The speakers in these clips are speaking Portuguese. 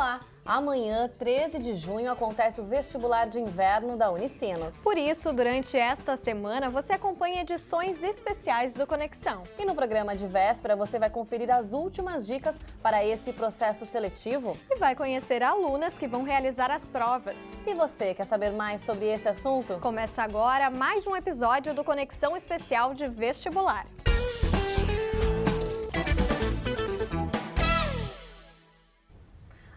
Olá! Amanhã, 13 de junho, acontece o vestibular de inverno da Unicinos. Por isso, durante esta semana, você acompanha edições especiais do Conexão. E no programa de véspera, você vai conferir as últimas dicas para esse processo seletivo. E vai conhecer alunas que vão realizar as provas. E você, quer saber mais sobre esse assunto? Começa agora mais um episódio do Conexão Especial de Vestibular.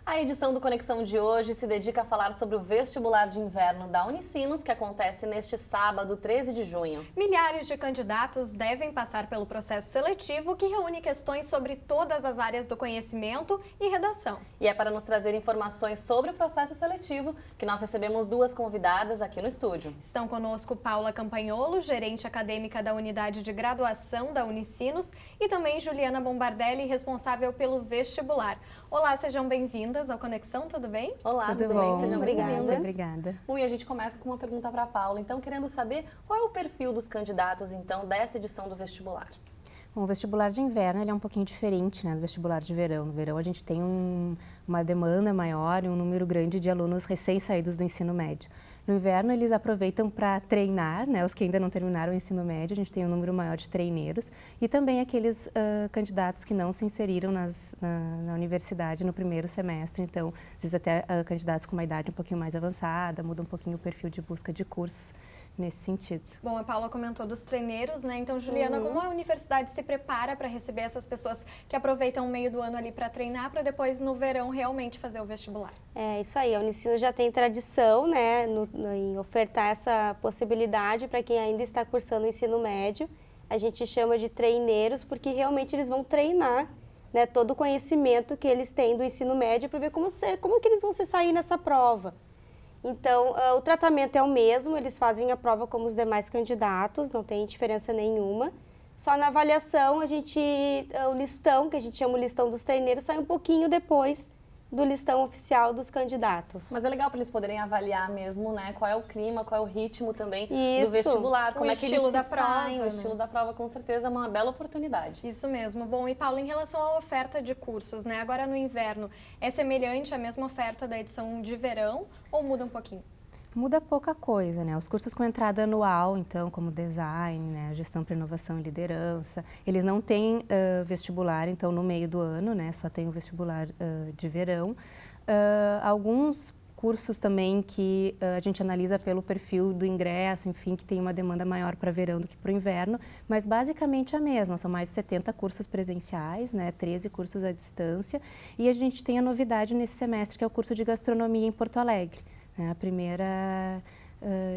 A edição do Conexão de hoje se dedica a falar sobre o vestibular de inverno da Unicinos, que acontece neste sábado, 13 de junho. Milhares de candidatos devem passar pelo processo seletivo, que reúne questões sobre todas as áreas do conhecimento e redação. E é para nos trazer informações sobre o processo seletivo que nós recebemos duas convidadas aqui no estúdio. Estão conosco Paula Campagnolo, gerente acadêmica da unidade de graduação da Unicinos, e também Juliana Bombardelli, responsável pelo vestibular. Olá, sejam bem-vindas ao Conexão, tudo bem? Olá, tudo bom? bem? Sejam bem-vindas. Obrigada. Bom, e a gente começa com uma pergunta para a Paula, então querendo saber qual é o perfil dos candidatos, então, dessa edição do vestibular. Bom, o vestibular de inverno ele é um pouquinho diferente, né, do vestibular de verão. No verão a gente tem uma demanda maior e um número grande de alunos recém-saídos do ensino médio. No inverno, eles aproveitam para treinar, né, os que ainda não terminaram o ensino médio, a gente tem um número maior de treineiros, e também aqueles candidatos que não se inseriram na universidade no primeiro semestre, então, às vezes até candidatos com uma idade um pouquinho mais avançada, muda um pouquinho o perfil de busca de cursos nesse sentido. Bom, a Paula comentou dos treineiros, né? Então, Juliana, como a universidade se prepara para receber essas pessoas que aproveitam o meio do ano ali para treinar, para depois no verão realmente fazer o vestibular? É isso aí, a Unicinos já tem tradição, né, em ofertar essa possibilidade para quem ainda está cursando o ensino médio. A gente chama de treineiros porque realmente eles vão treinar, né, todo o conhecimento que eles têm do ensino médio para ver como que eles vão se sair nessa prova. Então, o tratamento é o mesmo, eles fazem a prova como os demais candidatos, não tem diferença nenhuma. Só na avaliação, o listão, que a gente chama o listão dos treineiros, sai um pouquinho depois do listão oficial dos candidatos. Mas é legal para eles poderem avaliar mesmo, né, qual é o clima, qual é o ritmo também Isso. do vestibular, como O é que estilo eles da se prova, saem, né? o estilo da prova, com certeza é uma bela oportunidade. Isso mesmo. Bom, e Paula, em relação à oferta de cursos, né? Agora no inverno, é semelhante à mesma oferta da edição de verão ou muda um pouquinho? Muda pouca coisa, né? Os cursos com entrada anual, então, como design, né, gestão para inovação e liderança, eles não têm vestibular, então, no meio do ano, né? Só tem o vestibular de verão. Alguns cursos também que a gente analisa pelo perfil do ingresso, enfim, que tem uma demanda maior para verão do que para o inverno, mas basicamente a mesma, são mais de 70 cursos presenciais, né, 13 cursos à distância, e a gente tem a novidade nesse semestre, que é o curso de gastronomia em Porto Alegre. A primeira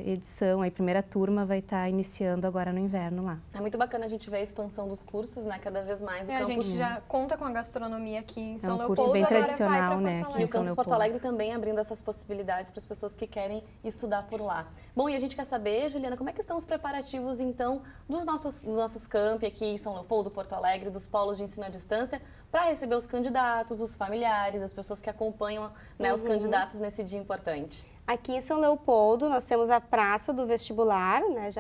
edição, a primeira turma vai estar iniciando agora no inverno lá. É muito bacana a gente ver a expansão dos cursos, né? Cada vez mais o A campus... gente já conta com a gastronomia aqui em São Leopoldo. curso bem agora tradicional, vai pra né, Porto aqui E em o São campus Porto Leopoldo. Alegre também abrindo essas possibilidades para as pessoas que querem estudar por lá. Bom, e a gente quer saber, Juliana, como é que estão os preparativos, então, dos nossos campi aqui em São Leopoldo, Porto Alegre, dos polos de ensino à distância, para receber os candidatos, os familiares, as pessoas que acompanham, né, os candidatos nesse dia importante? Aqui em São Leopoldo, nós temos a praça do vestibular, né?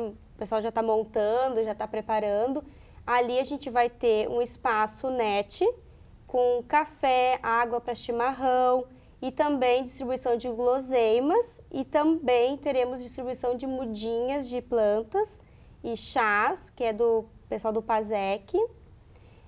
O pessoal já está montando, já está preparando. Ali a gente vai ter um espaço net com café, água para chimarrão e também distribuição de guloseimas, e também teremos distribuição de mudinhas de plantas e chás, que é do pessoal do PASEC.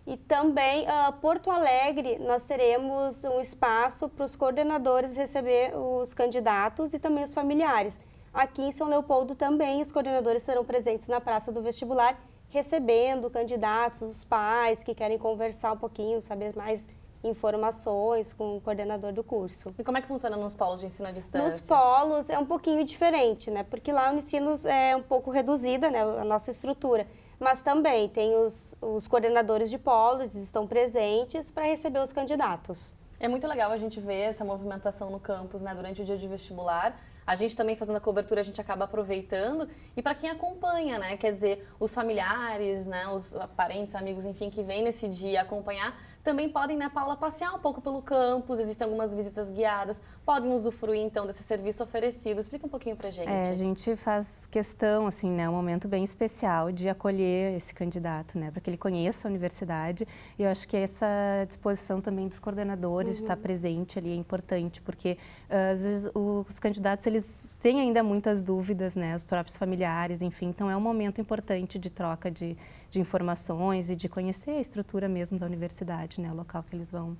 E também, Porto Alegre, nós teremos um espaço para os coordenadores receber os candidatos e também os familiares. Aqui em São Leopoldo também os coordenadores estarão presentes na praça do vestibular, recebendo candidatos, os pais que querem conversar um pouquinho, saber mais informações com o coordenador do curso. E como é que funciona nos polos de ensino à distância? Nos polos é um pouquinho diferente, né? Porque lá o Unicinos é um pouco reduzida, né, a nossa estrutura. Mas também tem os coordenadores de polos, eles estão presentes para receber os candidatos. É muito legal a gente ver essa movimentação no campus, né, durante o dia de vestibular. A gente também fazendo a cobertura, a gente acaba aproveitando. E para quem acompanha, né, quer dizer, os familiares, né, os parentes, amigos, enfim, que vêm nesse dia acompanhar, também podem, né, Paula, passear um pouco pelo campus, existem algumas visitas guiadas, podem usufruir, então, desse serviço oferecido. Explica um pouquinho pra gente. A gente faz questão, assim, né, um momento bem especial de acolher esse candidato, né, para que ele conheça a universidade. E eu acho que essa disposição também dos coordenadores de estar presente ali é importante, porque às vezes os candidatos, eles têm ainda muitas dúvidas, né, os próprios familiares, enfim. Então, é um momento importante de troca de informações e de conhecer a estrutura mesmo da universidade, né, o local que eles vão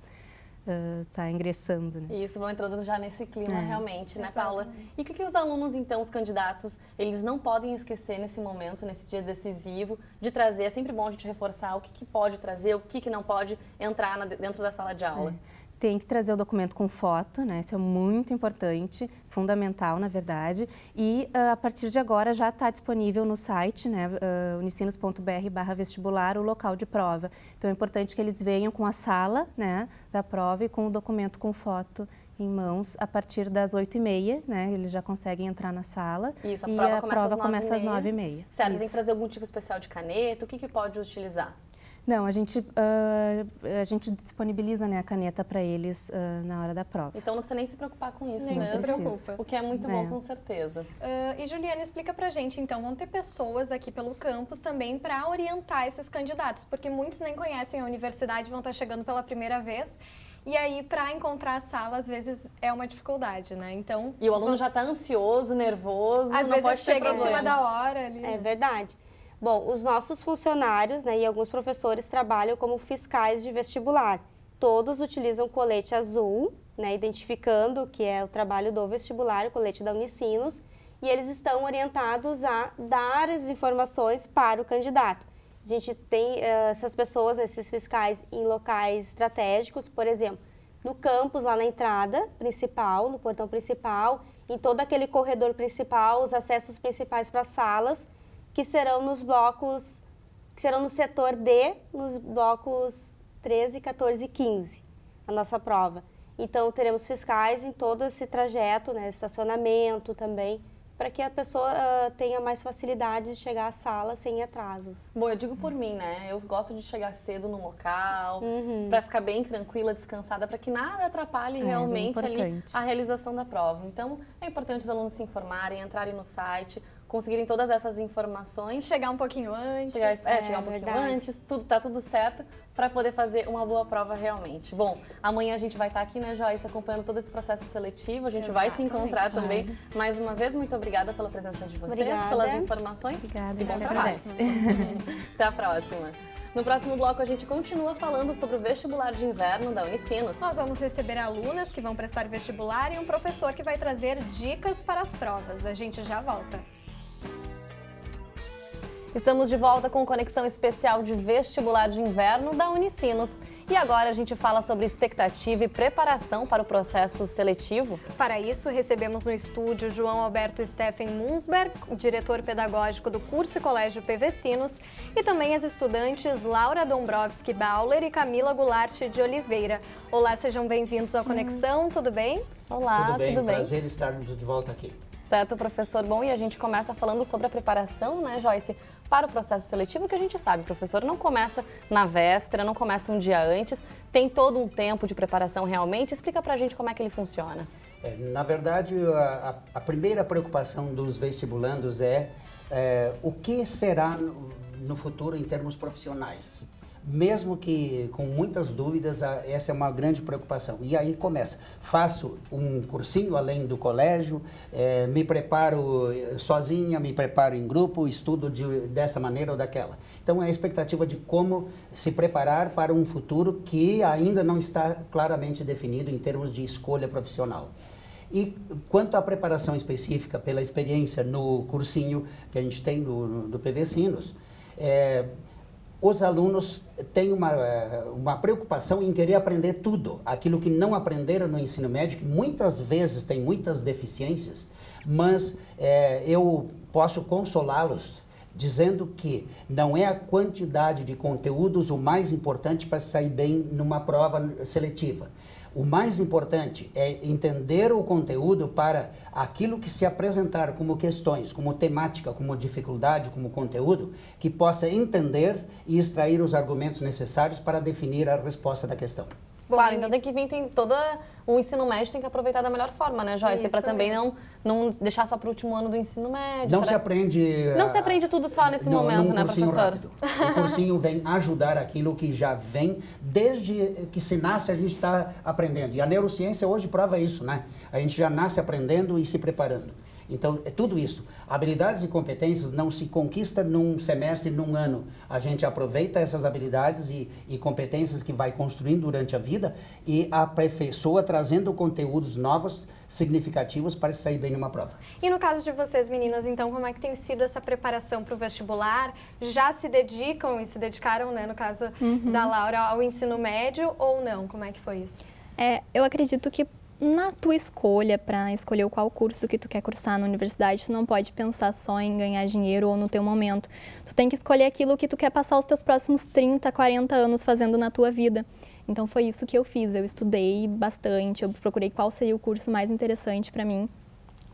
estar ingressando. Né? Isso, vão entrando já nesse clima realmente, né, Paula? Exatamente. E o que os alunos, então, os candidatos, eles não podem esquecer nesse momento, nesse dia decisivo, de trazer? É sempre bom a gente reforçar o que pode trazer, o que não pode entrar dentro da sala de aula. Tem que trazer o documento com foto, né? Isso é muito importante, fundamental, na verdade. E a partir de agora já está disponível no site, né, unicinos.br/vestibular, o local de prova. Então é importante que eles venham com a sala, né, da prova e com o documento com foto em mãos a partir das 8h30, né? Eles já conseguem entrar na sala. Isso, e a prova começa às 9h30. Certo, tem que trazer algum tipo especial de caneta? O que pode utilizar? Não, a gente disponibiliza, né, a caneta para eles na hora da prova. Então não precisa nem se preocupar com isso, Nem né? se preocupa. O que é muito bom, com certeza. E Juliana, explica pra gente, então, vão ter pessoas aqui pelo campus também para orientar esses candidatos, porque muitos nem conhecem a universidade, vão estar chegando pela primeira vez. E aí, para encontrar a sala, às vezes é uma dificuldade, né? Então, E o aluno já está ansioso, nervoso, às não vezes pode ter chega em problema. cima da hora ali. É verdade. Bom, os nossos funcionários, né, e alguns professores trabalham como fiscais de vestibular. Todos utilizam colete azul, né, identificando que é o trabalho do vestibular, o colete da Unicinos, e eles estão orientados a dar as informações para o candidato. A gente tem essas pessoas, esses fiscais, em locais estratégicos, por exemplo, no campus, lá na entrada principal, no portão principal, em todo aquele corredor principal, os acessos principais para as salas, que serão nos blocos, que serão no setor D, nos blocos 13, 14 e 15, a nossa prova. Então, teremos fiscais em todo esse trajeto, né, estacionamento também, para que a pessoa tenha mais facilidade de chegar à sala sem atrasos. Bom, eu digo por mim, né? Eu gosto de chegar cedo no local, para ficar bem tranquila, descansada, para que nada atrapalhe realmente ali a realização da prova. Então, é importante os alunos se informarem, entrarem no site, conseguirem todas essas informações. Chegar um pouquinho antes. Chegar um pouquinho antes, tá tudo certo, para poder fazer uma boa prova realmente. Bom, amanhã a gente vai estar aqui, né, Joyce, acompanhando todo esse processo seletivo. A gente vai se encontrar também. Mais uma vez, muito obrigada pela presença de vocês, pelas informações. Obrigada, E bom trabalho. Até a próxima. No próximo bloco, a gente continua falando sobre o vestibular de inverno da Unicinos. Nós vamos receber alunas que vão prestar vestibular e um professor que vai trazer dicas para as provas. A gente já volta. Estamos de volta com conexão especial de vestibular de inverno da Unicinos. E agora a gente fala sobre expectativa e preparação para o processo seletivo. Para isso, recebemos no estúdio João Alberto Steffen Munzberg, diretor pedagógico do curso e colégio PV Sinos, e também as estudantes Laura Dombrovski Bauler e Camila Goulart de Oliveira. Olá, sejam bem-vindos ao Conexão, tudo bem? Olá, tudo bem? Tudo bem? Prazer estarmos de volta aqui. Certo, professor. Bom, e a gente começa falando sobre a preparação, né, Joyce, para o processo seletivo, que a gente sabe, professor, não começa na véspera, não começa um dia antes, tem todo um tempo de preparação realmente. Explica pra gente como é que ele funciona. Na verdade, a primeira preocupação dos vestibulandos é o que será no futuro em termos profissionais. Mesmo que com muitas dúvidas, essa é uma grande preocupação. E aí começa, faço um cursinho além do colégio, me preparo sozinha, me preparo em grupo, estudo dessa maneira ou daquela. Então é a expectativa de como se preparar para um futuro que ainda não está claramente definido em termos de escolha profissional. E quanto à preparação específica, pela experiência no cursinho que a gente tem do PV Sinos, os alunos têm uma preocupação em querer aprender tudo, aquilo que não aprenderam no ensino médio, que muitas vezes tem muitas deficiências, mas eu posso consolá-los dizendo que não é a quantidade de conteúdos o mais importante para sair bem numa prova seletiva. O mais importante é entender o conteúdo para aquilo que se apresentar como questões, como temática, como dificuldade, como conteúdo, que possa entender e extrair os argumentos necessários para definir a resposta da questão. Claro, então tem que vir, o ensino médio tem que aproveitar da melhor forma, né, Joyce? Para também não deixar só para o último ano do ensino médio. Não se aprende... Não se aprende tudo só nesse momento, né, professor? Rápido. O cursinho vem ajudar aquilo que já vem, desde que se nasce a gente está aprendendo. E a neurociência hoje prova isso, né? A gente já nasce aprendendo e se preparando. Então, é tudo isso. Habilidades e competências não se conquista num semestre, num ano. A gente aproveita essas habilidades e competências que vai construindo durante a vida e aperfeiçoa trazendo conteúdos novos, significativos para sair bem numa prova. E no caso de vocês, meninas, então, como é que tem sido essa preparação para o vestibular? Já se dedicam e se dedicaram, né, no caso da Laura, ao ensino médio ou não? Como é que foi isso? Eu acredito que na tua escolha, para escolher qual curso que tu quer cursar na universidade, tu não pode pensar só em ganhar dinheiro ou no teu momento. Tu tem que escolher aquilo que tu quer passar os teus próximos 30, 40 anos fazendo na tua vida. Então foi isso que eu fiz, eu estudei bastante, eu procurei qual seria o curso mais interessante para mim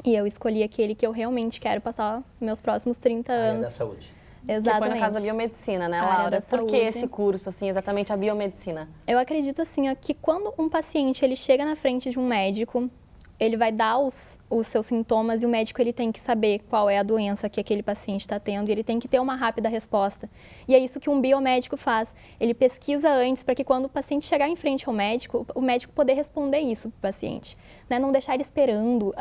e eu escolhi aquele que eu realmente quero passar meus próximos 30 anos. Área da saúde. Exatamente. Que foi no caso a biomedicina, né, Laura? Por que esse curso, assim, exatamente a biomedicina? Eu acredito, assim, que quando um paciente ele chega na frente de um médico, ele vai dar os seus sintomas e o médico ele tem que saber qual é a doença que aquele paciente está tendo e ele tem que ter uma rápida resposta. E é isso que um biomédico faz. Ele pesquisa antes para que quando o paciente chegar em frente ao médico, o médico poder responder isso para o paciente. Né? Não deixar ele esperando.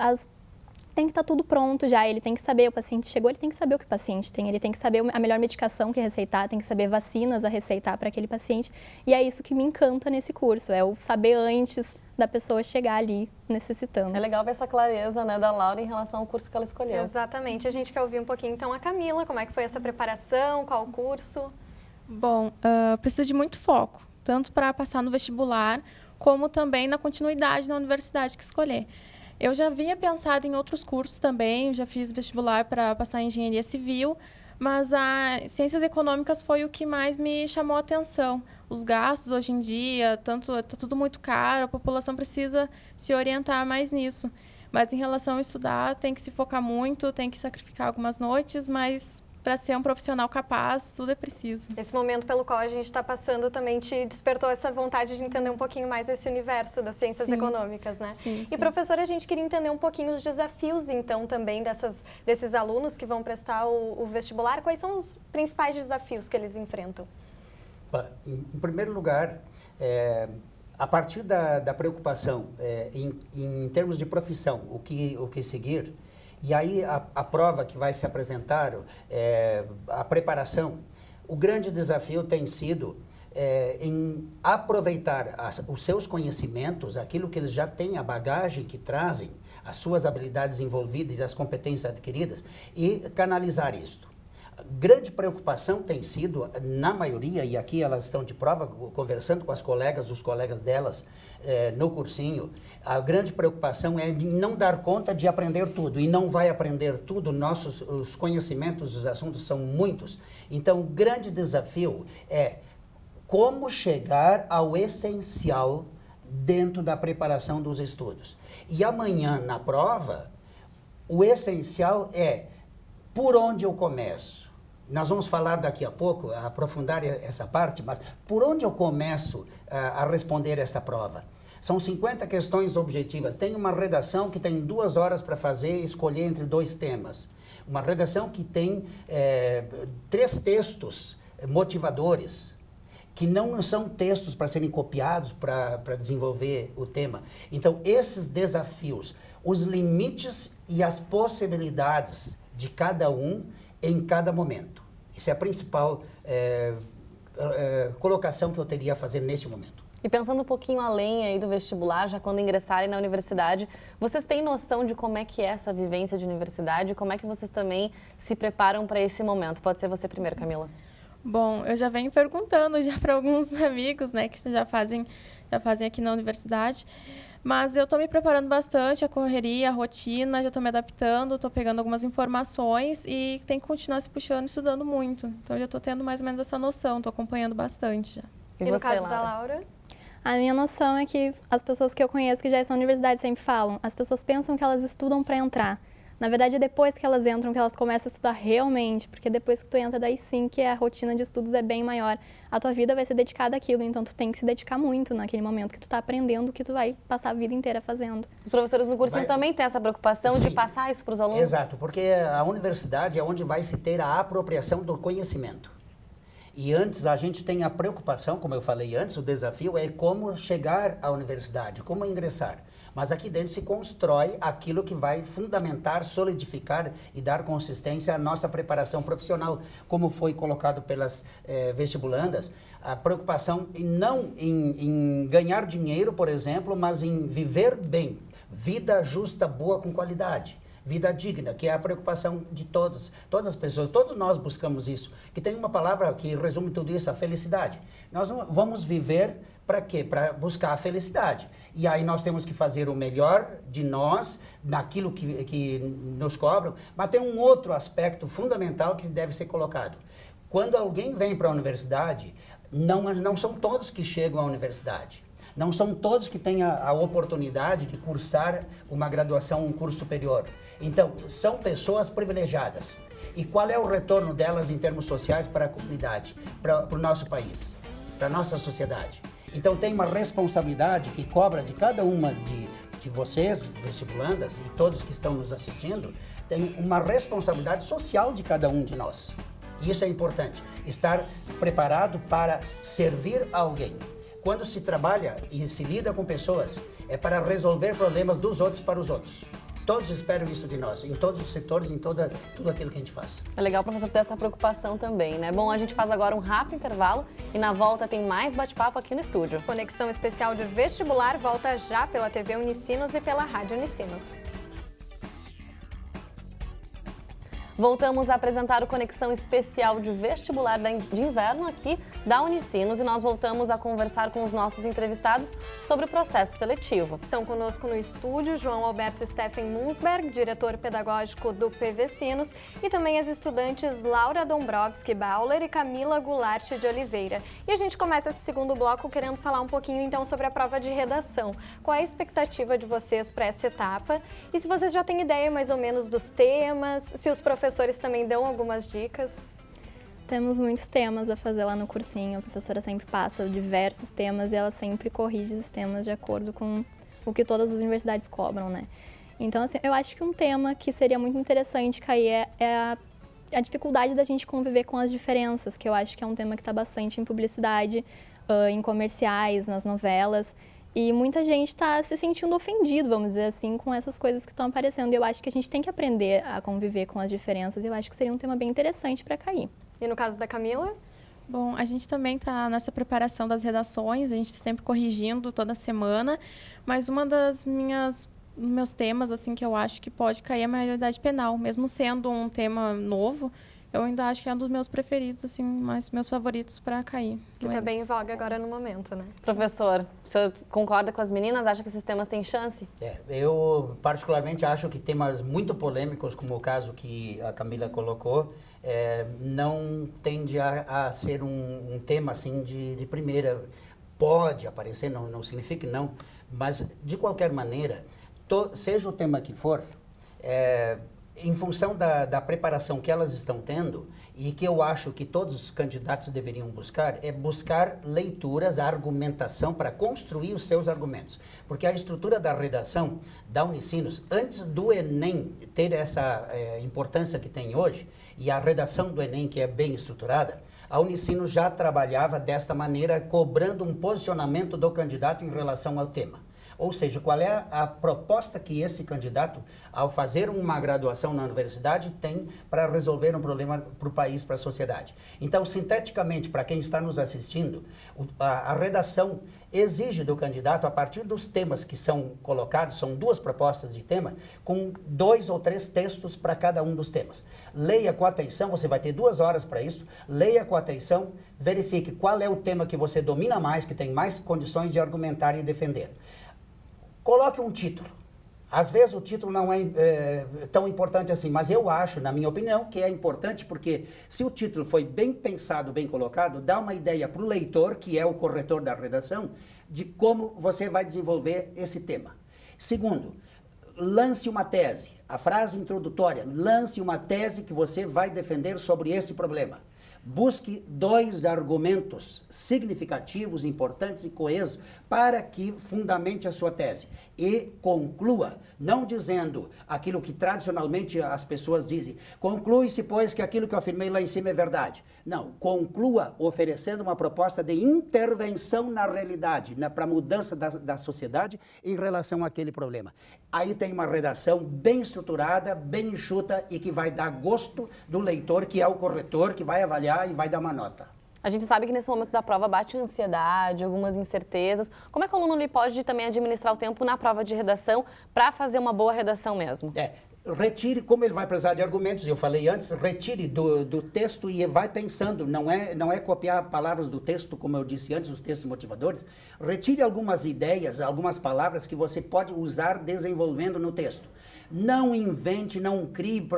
Tem que estar tudo pronto já, ele tem que saber, o paciente chegou, ele tem que saber o que o paciente tem, ele tem que saber a melhor medicação que receitar, tem que saber vacinas a receitar para aquele paciente. E é isso que me encanta nesse curso, é o saber antes da pessoa chegar ali necessitando. É legal ver essa clareza, né, da Laura em relação ao curso que ela escolheu. Exatamente. A gente quer ouvir um pouquinho, então, a Camila, como é que foi essa preparação, qual o curso? Bom, precisa de muito foco, tanto para passar no vestibular, como também na continuidade na universidade que escolher. Eu já havia pensado em outros cursos também, já fiz vestibular para passar em engenharia civil, mas a ciências econômicas foi o que mais me chamou a atenção. Os gastos hoje em dia, está tudo muito caro, a população precisa se orientar mais nisso. Mas em relação a estudar, tem que se focar muito, tem que sacrificar algumas noites, mas para ser um profissional capaz, tudo é preciso. Esse momento pelo qual a gente está passando também te despertou essa vontade de entender um pouquinho mais esse universo das ciências econômicas, né? Sim. E, professora, a gente queria entender um pouquinho os desafios, então, também desses alunos que vão prestar o vestibular. Quais são os principais desafios que eles enfrentam? Em primeiro lugar, a partir da preocupação em termos de profissão, o que seguir, e aí a prova que vai se apresentar, a preparação, o grande desafio tem sido em aproveitar os seus conhecimentos, aquilo que eles já têm, a bagagem que trazem, as suas habilidades envolvidas e as competências adquiridas, e canalizar isto. Grande preocupação tem sido, na maioria, e aqui elas estão de prova, conversando com as colegas, os colegas delas no cursinho, a grande preocupação é de não dar conta de aprender tudo, e não vai aprender tudo, os conhecimentos dos assuntos são muitos. Então, o grande desafio é como chegar ao essencial dentro da preparação dos estudos. E amanhã, na prova, o essencial é por onde eu começo. Nós vamos falar daqui a pouco, aprofundar essa parte, mas por onde eu começo a responder essa prova? São 50 questões objetivas. Tem uma redação que tem 2 horas para fazer, escolher entre 2 temas. Uma redação que tem 3 textos motivadores, que não são textos para serem copiados para desenvolver o tema. Então, esses desafios, os limites e as possibilidades de cada um em cada momento. Isso é a principal colocação que eu teria a fazer neste momento. E pensando um pouquinho além aí do vestibular, já quando ingressarem na universidade, vocês têm noção de como é que é essa vivência de universidade? Como é que vocês também se preparam para esse momento? Pode ser você primeiro, Camila. Bom, eu já venho perguntando já para alguns amigos, né, que já fazem aqui na universidade. Mas eu estou me preparando bastante, a correria, a rotina, já estou me adaptando, estou pegando algumas informações e tem que continuar se puxando e estudando muito. Então, já estou tendo mais ou menos essa noção, estou acompanhando bastante já. E no caso da Laura? A minha noção é que as pessoas que eu conheço que já estão na universidade sempre falam, as pessoas pensam que elas estudam para entrar. Na verdade, é depois que elas entram que elas começam a estudar realmente, porque depois que tu entra, daí sim que a rotina de estudos é bem maior. A tua vida vai ser dedicada àquilo, então tu tem que se dedicar muito naquele momento que tu está aprendendo o que tu vai passar a vida inteira fazendo. Os professores no cursinho também têm essa preocupação de passar isso para os alunos? Exato, porque a universidade é onde vai se ter a apropriação do conhecimento. E antes a gente tem a preocupação, como eu falei antes, o desafio é como chegar à universidade, como ingressar. Mas aqui dentro se constrói aquilo que vai fundamentar, solidificar e dar consistência à nossa preparação profissional, como foi colocado pelas vestibulandas. A preocupação não em ganhar dinheiro, por exemplo, mas em viver bem, vida justa, boa, com qualidade. Vida digna, que é a preocupação de todas as pessoas, todos nós buscamos isso. Que tem uma palavra que resume tudo isso, a felicidade. Nós não vamos viver para quê? Para buscar a felicidade. E aí nós temos que fazer o melhor de nós, naquilo que nos cobram, mas tem um outro aspecto fundamental que deve ser colocado. Quando alguém vem para a universidade, não são todos que chegam à universidade. Não são todos que têm a oportunidade de cursar uma graduação, um curso superior. Então, são pessoas privilegiadas. E qual é o retorno delas em termos sociais para a comunidade, para o nosso país, para a nossa sociedade? Então, tem uma responsabilidade que cobra de cada uma de vocês, vestibulandas, e todos que estão nos assistindo, tem uma responsabilidade social de cada um de nós. E isso é importante, estar preparado para servir a alguém. Quando se trabalha e se lida com pessoas, é para resolver problemas dos outros para os outros. Todos esperam isso de nós, em todos os setores, em tudo aquilo que a gente faz. É legal o professor ter essa preocupação também, né? Bom, a gente faz agora um rápido intervalo e na volta tem mais bate-papo aqui no estúdio. Conexão especial de vestibular volta já pela TV Unicinos e pela Rádio Unicinos. Voltamos a apresentar o Conexão Especial de Vestibular de Inverno aqui da Unicinos e nós voltamos a conversar com os nossos entrevistados sobre o processo seletivo. Estão conosco no estúdio João Alberto Steffen Munzberg, diretor pedagógico do PVcinos, e também as estudantes Laura Dombrovski Bauler e Camila Goulart de Oliveira. E a gente começa esse segundo bloco querendo falar um pouquinho então sobre a prova de redação. Qual é a expectativa de vocês para essa etapa? E se vocês já têm ideia mais ou menos dos temas, se os professores também dão algumas dicas? Temos muitos temas a fazer lá no cursinho, a professora sempre passa diversos temas e ela sempre corrige esses temas de acordo com o que todas as universidades cobram, né? Então, assim, eu acho que um tema que seria muito interessante cair é a dificuldade da gente conviver com as diferenças, que eu acho que é um tema que está bastante em publicidade, em comerciais, nas novelas. E muita gente está se sentindo ofendido, vamos dizer assim, com essas coisas que estão aparecendo. E eu acho que a gente tem que aprender a conviver com as diferenças. E eu acho que seria um tema bem interessante para cair. E no caso da Camila? Bom, a gente também está nessa preparação das redações, a gente está sempre corrigindo toda semana, mas uma das meus temas, assim, que eu acho que pode cair é a maioridade penal, mesmo sendo um tema novo. Eu ainda acho que é um dos meus preferidos, assim, mas meus favoritos para cair. Que está bem em voga agora no momento, né? Professor, o senhor concorda com as meninas? Acha que esses temas têm chance? Eu particularmente acho que temas muito polêmicos, como o caso que a Camila colocou, não tende a ser um tema assim de primeira. Pode aparecer, não significa que não, mas de qualquer maneira, seja o tema que for, em função da preparação que elas estão tendo e que eu acho que todos os candidatos deveriam buscar, é buscar leituras, argumentação para construir os seus argumentos. Porque a estrutura da redação da Unicinos, antes do Enem ter essa importância que tem hoje, e a redação do Enem que é bem estruturada, a Unicinos já trabalhava desta maneira, cobrando um posicionamento do candidato em relação ao tema. Ou seja, qual é a proposta que esse candidato, ao fazer uma graduação na universidade, tem para resolver um problema para o país, para a sociedade. Então, sinteticamente, para quem está nos assistindo, a redação exige do candidato, a partir dos temas que são colocados, são 2 propostas de tema, com 2 ou 3 textos para cada um dos temas. Leia com atenção, você vai ter 2 horas para isso, leia com atenção, verifique qual é o tema que você domina mais, que tem mais condições de argumentar e defender. Coloque um título. Às vezes o título não é tão importante assim, mas eu acho, na minha opinião, que é importante porque se o título foi bem pensado, bem colocado, dá uma ideia para o leitor, que é o corretor da redação, de como você vai desenvolver esse tema. Segundo, lance uma tese. A frase introdutória, lance uma tese que você vai defender sobre esse problema. Busque 2 argumentos significativos, importantes e coesos para que fundamente a sua tese. E conclua, não dizendo aquilo que tradicionalmente as pessoas dizem. Conclui-se, pois, que aquilo que eu afirmei lá em cima é verdade. Não, conclua oferecendo uma proposta de intervenção na realidade, para a mudança da sociedade em relação àquele problema. Aí tem uma redação bem estruturada, bem enxuta e que vai dar gosto do leitor, que é o corretor, que vai avaliar e vai dar uma nota. A gente sabe que nesse momento da prova bate ansiedade, algumas incertezas. Como é que o aluno ele pode também administrar o tempo na prova de redação para fazer uma boa redação mesmo? Retire, como ele vai precisar de argumentos, eu falei antes, retire do texto e vai pensando, não é copiar palavras do texto, como eu disse antes, os textos motivadores. Retire algumas ideias, algumas palavras que você pode usar desenvolvendo no texto. Não invente, não crie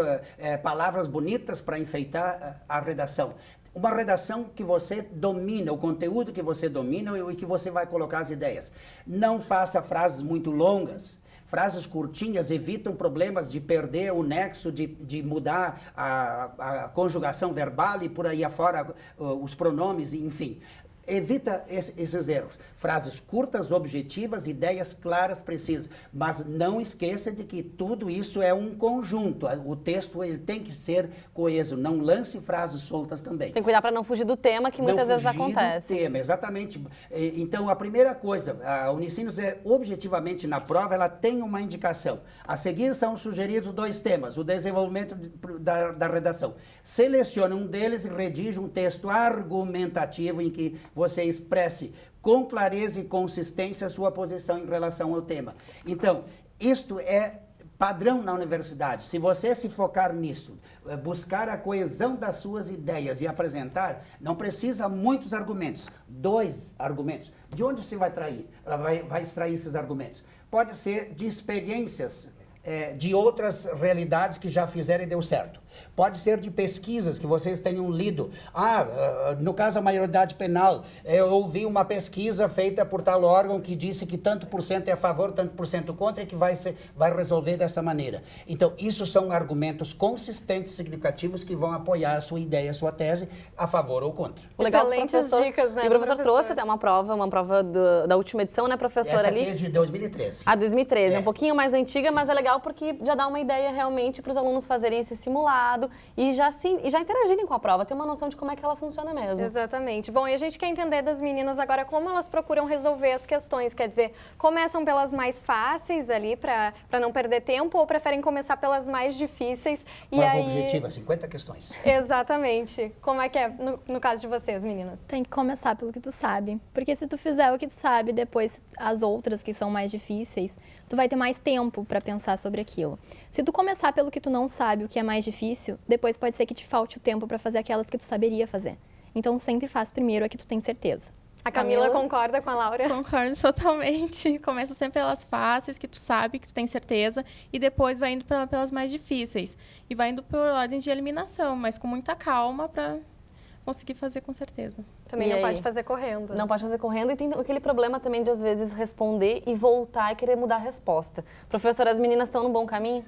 palavras bonitas para enfeitar a redação. Uma redação que você domina, o conteúdo que você domina e que você vai colocar as ideias. Não faça frases muito longas. Frases curtinhas evitam problemas de perder o nexo, de mudar a conjugação verbal e por aí afora os pronomes, enfim. Evita esses erros. Frases curtas, objetivas, ideias claras, precisas. Mas não esqueça de que tudo isso é um conjunto. O texto ele tem que ser coeso. Não lance frases soltas também. Tem que cuidar para não fugir do tema, que muitas vezes acontece. Do tema, exatamente. Então, a primeira coisa, a Unicinos objetivamente na prova, ela tem uma indicação. A seguir são sugeridos 2 temas, o desenvolvimento da redação. Selecione um deles e redige um texto argumentativo em que você expresse com clareza e consistência a sua posição em relação ao tema. Então, isto é padrão na universidade. Se você se focar nisso, buscar a coesão das suas ideias e apresentar, não precisa muitos argumentos. 2 argumentos. De onde você vai vai extrair esses argumentos? Pode ser de experiências de outras realidades que já fizeram e deu certo. Pode ser de pesquisas que vocês tenham lido. No caso, a maioridade penal, eu ouvi uma pesquisa feita por tal órgão que disse que tanto por cento é a favor, tanto por cento contra, e que vai resolver dessa maneira. Então, isso são argumentos consistentes, significativos, que vão apoiar a sua ideia, a sua tese, a favor ou contra. Excelentes dicas, né? E o professor trouxe até uma prova da última edição, né, professor? Essa ali? Aqui é de 2013. 2013, é um pouquinho mais antiga, mas é legal porque já dá uma ideia realmente para os alunos fazerem esse simulado e já interagirem com a prova, ter uma noção de como é que ela funciona mesmo. Exatamente. Bom, e a gente quer entender das meninas agora como elas procuram resolver as questões, quer dizer, começam pelas mais fáceis ali para não perder tempo ou preferem começar pelas mais difíceis? Prova objetiva, 50 questões. Exatamente. Como é que é no caso de vocês, meninas? Tem que começar pelo que tu sabe, porque se tu fizer o que tu sabe, depois as outras que são mais difíceis, tu vai ter mais tempo para pensar sobre aquilo. Se tu começar pelo que tu não sabe, o que é mais difícil, depois pode ser que te falte o tempo para fazer aquelas que tu saberia fazer. Então sempre faz primeiro a que tu tem certeza. A Camila concorda com a Laura? Concordo totalmente. Começa sempre pelas fáceis, que tu sabe, que tu tem certeza, e depois vai indo pelas mais difíceis. E vai indo por ordem de eliminação, mas com muita calma para conseguir fazer com certeza. Também não pode fazer correndo. Não pode fazer correndo e tem aquele problema também de, às vezes, responder e voltar e querer mudar a resposta. Professora, as meninas estão no bom caminho?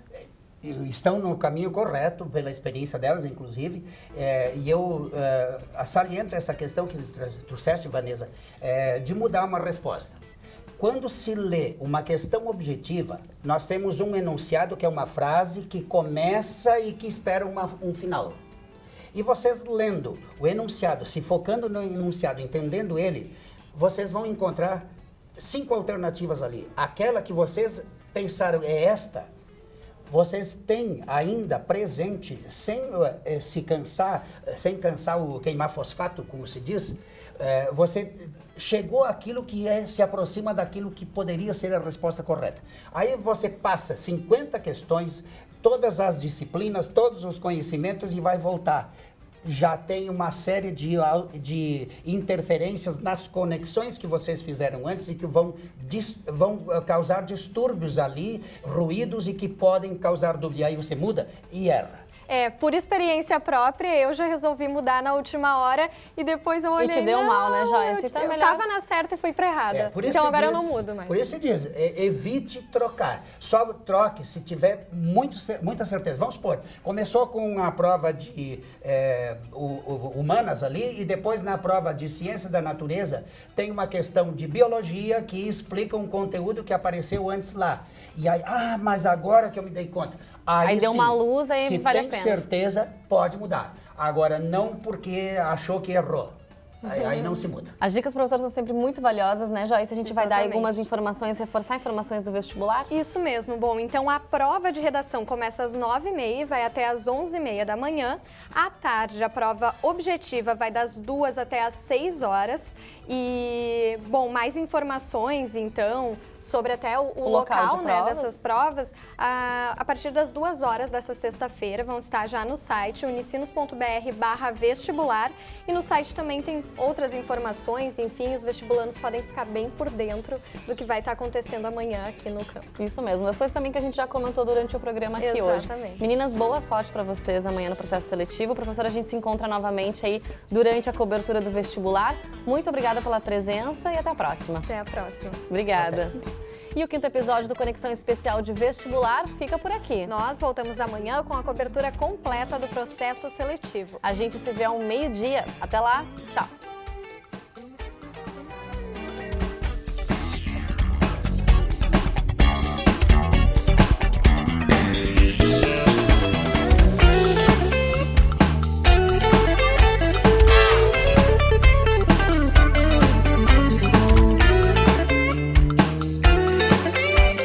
Estão no caminho correto, pela experiência delas, inclusive, e eu saliento essa questão que trouxeste, Vanessa, de mudar uma resposta. Quando se lê uma questão objetiva, nós temos um enunciado que é uma frase que começa e que espera um final. E vocês lendo o enunciado, se focando no enunciado, entendendo ele, vocês vão encontrar 5 alternativas ali. Aquela que vocês pensaram é esta, vocês têm ainda presente, sem se cansar, sem o queimar fosfato, como se diz, você chegou àquilo que se aproxima daquilo que poderia ser a resposta correta. Aí você passa 50 questões, todas as disciplinas, todos os conhecimentos e vai voltar. Já tem uma série de interferências nas conexões que vocês fizeram antes e que vão causar distúrbios ali, ruídos e que podem causar dúvida. Aí você muda e erra. Por experiência própria, eu já resolvi mudar na última hora e depois eu olhei... E te deu mal, né, Joyce? Eu tava na certa e fui pra errada. Então agora eu não mudo mais. Por isso se diz, evite trocar. Só troque se tiver muita certeza. Vamos supor, começou com a prova de humanas ali e depois na prova de ciência da natureza tem uma questão de biologia que explica um conteúdo que apareceu antes lá. E aí, mas agora que eu me dei conta. Aí deu sim, uma luz, aí vale a pena. Se tem certeza, pode mudar. Agora, não porque achou que errou. Aí não se muda. As dicas, professor, são sempre muito valiosas, né, Joyce? A gente vai dar algumas informações, reforçar informações do vestibular? Isso mesmo. Bom, então a prova de redação começa às 9h30 e vai até às 11h30 da manhã. À tarde, a prova objetiva vai das 2 até às 6 horas. E, bom, mais informações, então, sobre até o local né, dessas provas, a partir das 2 horas dessa sexta-feira, vão estar já no site unicinos.br/vestibular e no site também tem outras informações, enfim, os vestibulandos podem ficar bem por dentro do que vai estar acontecendo amanhã aqui no campus. Isso mesmo, as coisas também que a gente já comentou durante o programa aqui hoje. Meninas, boa sorte para vocês amanhã no processo seletivo. Professora, a gente se encontra novamente aí durante a cobertura do vestibular. Muito obrigada pela presença e até a próxima. Até a próxima. Obrigada. E o 5º episódio do Conexão Especial de Vestibular fica por aqui. Nós voltamos amanhã com a cobertura completa do processo seletivo. A gente se vê ao meio-dia. Até lá, tchau!